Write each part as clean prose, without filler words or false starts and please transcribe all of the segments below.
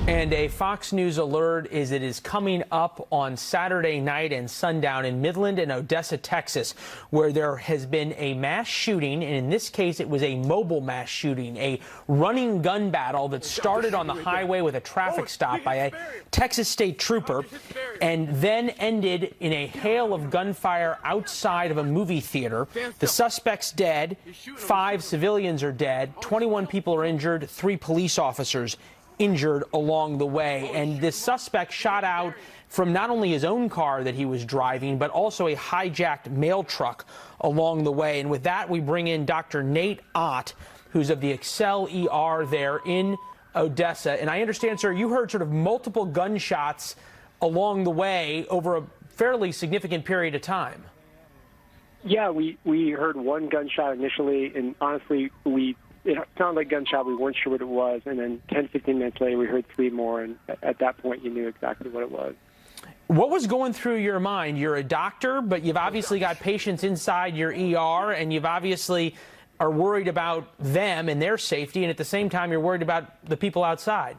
And a Fox News alert is it is coming up on Saturday night and sundown in Midland and Odessa, Texas, where there has been a mass shooting. And in this case, it was a mobile mass shooting, a running gun battle that started on the highway with a traffic stop by a Texas state trooper and then ended in a hail of gunfire outside of a movie theater. The suspect's dead. 5 civilians are dead. 21 people are injured. 3 police officers injured along the way. And this suspect shot out from not only his own car that he was driving, but also a hijacked mail truck along the way. And with that, we bring in Dr. Nate Ott, who's of the Excel ER there in Odessa. And I understand, sir, you heard sort of multiple gunshots along the way over a fairly significant period of time. Yeah, we heard one gunshot initially, and honestly, it sounded like a gunshot. We weren't sure what it was, and then 10, 15 minutes later, we heard 3 more, and at that point, you knew exactly what it was. What was going through your mind? You're a doctor, but you've obviously got patients inside your ER, and you've obviously are worried about them and their safety, and at the same time, you're worried about the people outside.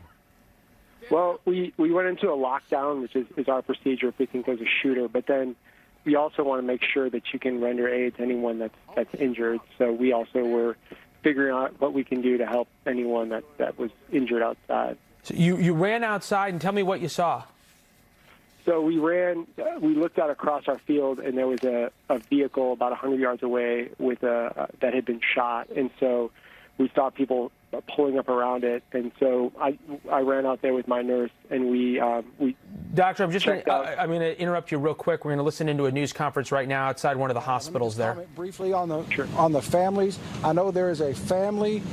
Well, we went into a lockdown, which is our procedure if we think there's a shooter, but then we also want to make sure that you can render aid to anyone that's injured. So we also were figuring out what we can do to help anyone that was injured outside. So you ran outside, and tell me what you saw. So we looked out across our field, and there was a vehicle about 100 yards away with that had been shot. And so we saw people pulling up around it. And so I ran out there with my nurse, and we Doctor, I'm going to interrupt you real quick. We're going to listen into a news conference right now outside one of the hospitals there. Comment briefly on the families. I know there is a family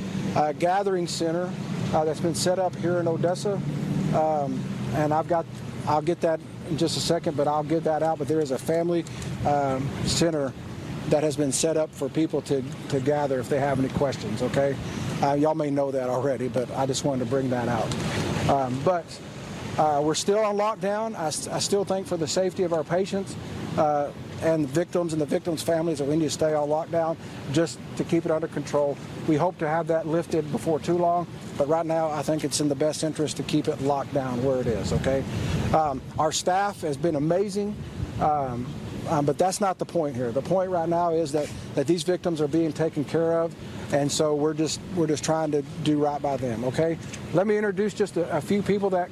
gathering center that's been set up here in Odessa, and I'll get that in just a second, but I'll get that out. But there is a family center that has been set up for people to gather if they have any questions, okay? Y'all may know that already, but I just wanted to bring that out. But we're still on lockdown. I still think for the safety of our patients and the victims and the victims' families that we need to stay on lockdown just to keep it under control. We hope to have that lifted before too long, but right now I think it's in the best interest to keep it locked down where it is, okay? Our staff has been amazing. But that's not the point here. The point right now is that these victims are being taken care of, and so we're just trying to do right by them, okay? Let me introduce just a few people that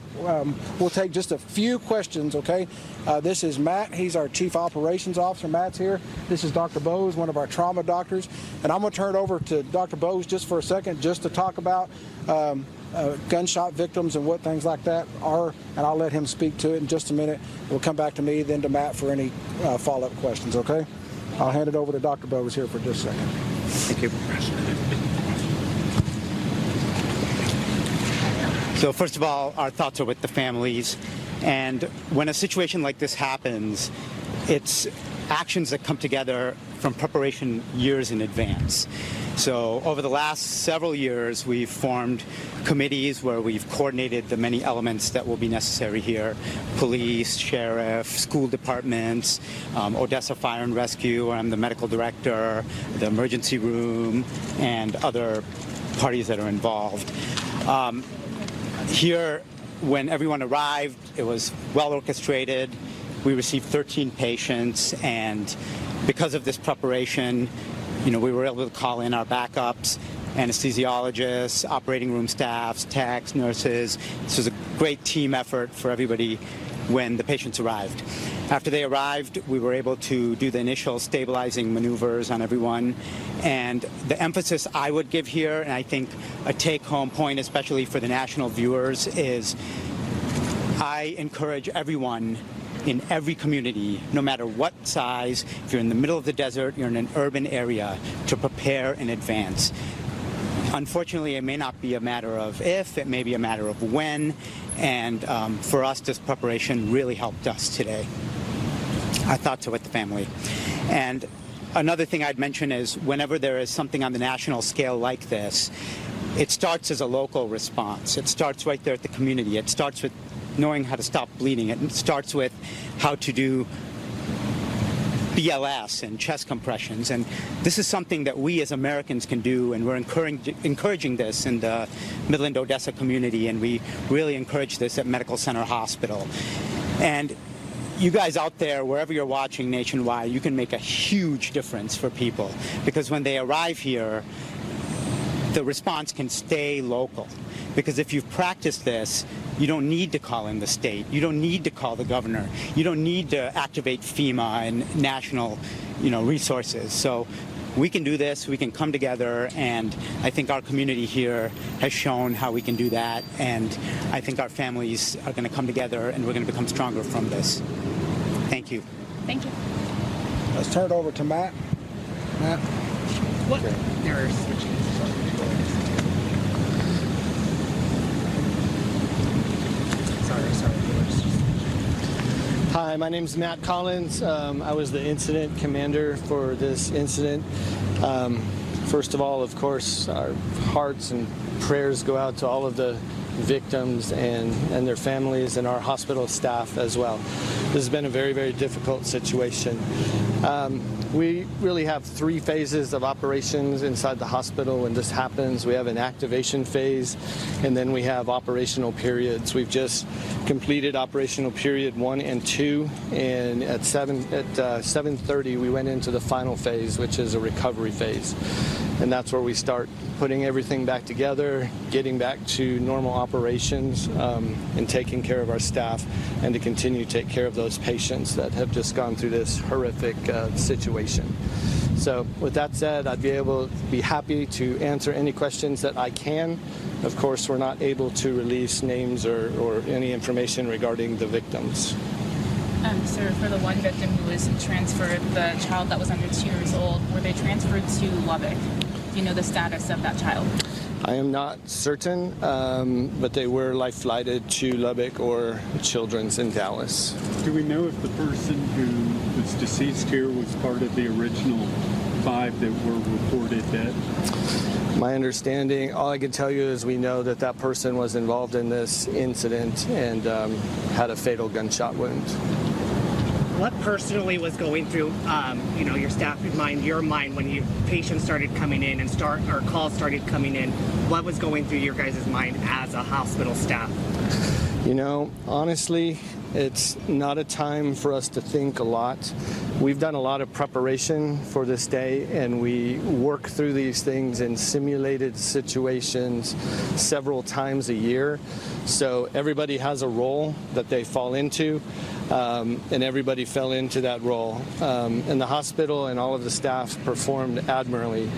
will take just a few questions, okay? This is Matt. He's our Chief Operations Officer. Matt's here. This is Dr. Bose, one of our trauma doctors. And I'm going to turn it over to Dr. Bose just for a second just to talk about gunshot victims and what things like that are, and I'll let him speak to it in just a minute. We'll come back to me, then to Matt for any follow-up questions, okay? I'll hand it over to Dr. Bose here for just a second. Thank you. So first of all, our thoughts are with the families, and when a situation like this happens, it's actions that come together from preparation years in advance. So over the last several years, we've formed committees where we've coordinated the many elements that will be necessary here: police, sheriff, school departments, Odessa Fire and Rescue, where I'm the medical director, the emergency room, and other parties that are involved. Here, when everyone arrived, it was well orchestrated. We received 13 patients, and because of this preparation, we were able to call in our backups, anesthesiologists, operating room staffs, techs, nurses. This was a great team effort for everybody when the patients arrived. After they arrived, we were able to do the initial stabilizing maneuvers on everyone. And the emphasis I would give here, and I think a take-home point, especially for the national viewers, is I encourage everyone in every community, no matter what size, if you're in the middle of the desert, you're in an urban area, to prepare in advance. Unfortunately, it may not be a matter of if, it may be a matter of when, and for us, this preparation really helped us today. Our thoughts are with the family. And another thing I'd mention is whenever there is something on the national scale like this, it starts as a local response. It starts right there at the community. It starts with knowing how to stop bleeding. It starts with how to do BLS and chest compressions, and this is something that we as Americans can do, and we're encouraging this in the Midland Odessa community, and we really encourage this at Medical Center Hospital. And you guys out there, wherever you're watching nationwide, you can make a huge difference for people, because when they arrive here, the response can stay local. Because if you've practiced this, you don't need to call in the state. You don't need to call the governor. You don't need to activate FEMA and national, resources. So we can do this. We can come together, and I think our community here has shown how we can do that. And I think our families are going to come together, and we're going to become stronger from this. Thank you. Thank you. Let's turn it over to Matt. Matt. What? They're switching. Sorry. Hi, my name is Matt Collins. I was the incident commander for this incident. First of all, of course, our hearts and prayers go out to all of the victims and their families and our hospital staff as well. This has been a very, very difficult situation. We really have 3 phases of operations inside the hospital when this happens. We have an activation phase, and then we have operational periods. We've just completed operational period 1 and 2, and at 7:30 we went into the final phase, which is a recovery phase. And that's where we start putting everything back together, getting back to normal operations, and taking care of our staff, and to continue to take care of those patients that have just gone through this horrific situation. So with that said, I'd be happy to answer any questions that I can. Of course, we're not able to release names or any information regarding the victims. Sir, for the one victim who was transferred, the child that was under 2 years old, were they transferred to Lubbock? Do you know the status of that child? I am not certain, but they were life-flighted to Lubbock or Children's in Dallas. Do we know if the person who was deceased here was part of the original 5 that were reported dead? My understanding, all I can tell you is we know that that person was involved in this incident and had a fatal gunshot wound. What personally was going through, your staff's mind, your mind when patients started coming in and calls started coming in? What was going through your guys' mind as a hospital staff? Honestly, it's not a time for us to think a lot. We've done a lot of preparation for this day, and we work through these things in simulated situations several times a year. So everybody has a role that they fall into, and everybody fell into that role. And the hospital and all of the staff performed admirably,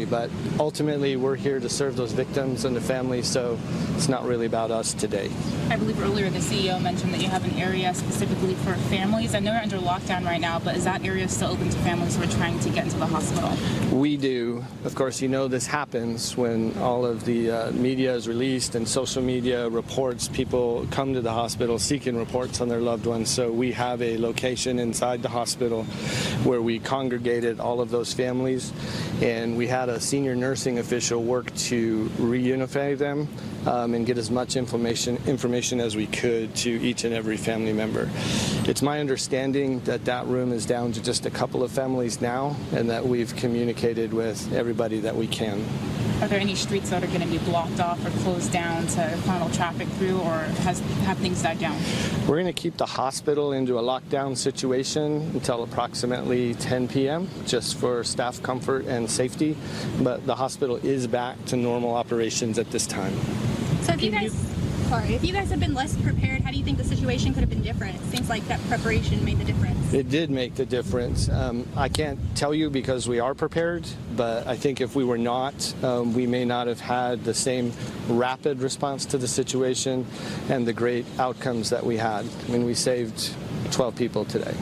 but ultimately we're here to serve those victims and the families, so it's not really about us today. I believe earlier the CEO mentioned that you have an area specifically for families. I know you're under lockdown right now, but is that area still open to families who are trying to get into the hospital? We do. Of course, this happens when all of the media is released and social media reports. People come to the hospital seeking reports on their loved ones. So we have a location inside the hospital where we congregated all of those families, and we had a senior nursing official work to reunify them and get as much information as we could to each and every family member. It's my understanding that that room is down to just a couple of families now, and that we've communicated with everybody that we can. Are there any streets that are going to be blocked off or closed down to funnel traffic through, or have things died down? We're going to keep the hospital into a lockdown situation until approximately 10 p.m. just for staff comfort and safety, but the hospital is back to normal operations at this time. So if you guys had been less prepared, how do you think the situation could have been different? It seems like that preparation made the difference. It did make the difference. I can't tell you because we are prepared, but I think if we were not, we may not have had the same rapid response to the situation and the great outcomes that we had. I mean, we saved 12 people today.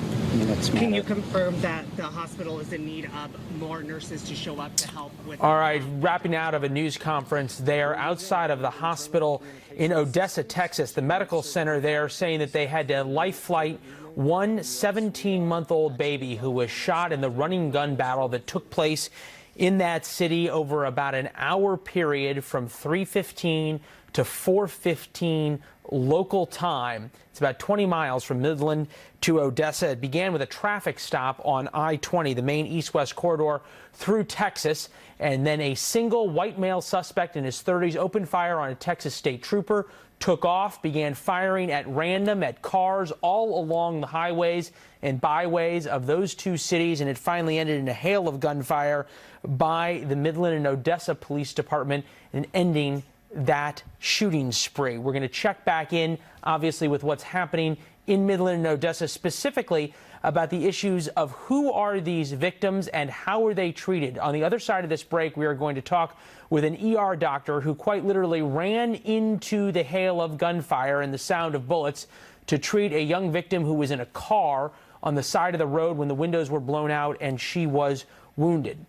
Can you confirm that the hospital is in need of more nurses to show up to help with? All right, wrapping out of a news conference there outside of the hospital in Odessa, Texas, the medical center there saying that they had to life flight one 17-month-old baby who was shot in the running gun battle that took place in that city over about an hour period from 3:15 to 4:15 local time. It's about 20 miles from Midland to Odessa. It began with a traffic stop on I-20, the main east-west corridor through Texas, and then a single white male suspect in his 30s opened fire on a Texas state trooper, took off, began firing at random at cars all along the highways and byways of those two cities, and it finally ended in a hail of gunfire by the Midland and Odessa Police Department and ending that shooting spree. We're going to check back in, obviously, with what's happening in Midland and Odessa, specifically about the issues of who are these victims and how are they treated. On the other side of this break, we are going to talk with an ER doctor who quite literally ran into the hail of gunfire and the sound of bullets to treat a young victim who was in a car on the side of the road when the windows were blown out and she was wounded.